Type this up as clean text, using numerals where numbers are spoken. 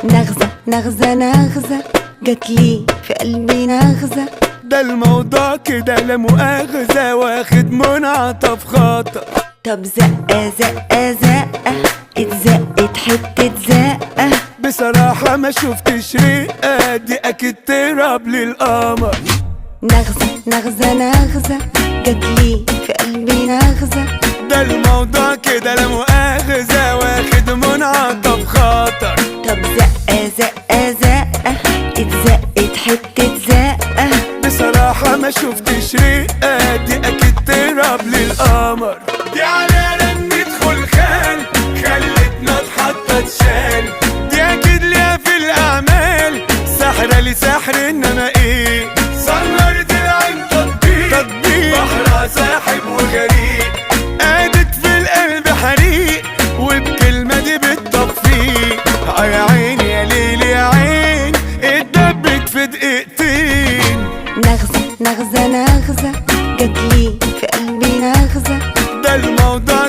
نغزة نغزة نغزة جاتلي في قلبي نغزة. ده الموضوع كده لا مؤاخذة واخد منعطف خطأ. طب زقة زقة زقة اتزقت حتة زقة. بصراحة ما شفتش رقة دي أكيد تراب للقمر. نغزة نغزة نغزة جاتلي في قلبي نغزة. ده الموضوع كده لا مؤاخذة واخد منعطف خطر. طب زقة زقة زقة اتزقت حتة زقة. بصراحة ما شفتش رقة دي أكيد تراب للقمر. دي على رنة خلخال خلتنا اتحطت شال. دي أكيد ليها في الأعمال سحرة لسحر إنما إيه. صنرت العين تطبيق بحرها ساحب وغريق. قادت في القلب حريق وبكلمة دي بالتطفيق. يا عين يا ليل يا عين اتدبت في دقيقتين. نغزة نغزة نغزة جاتلي في قلبي نغزة. ده الموضوع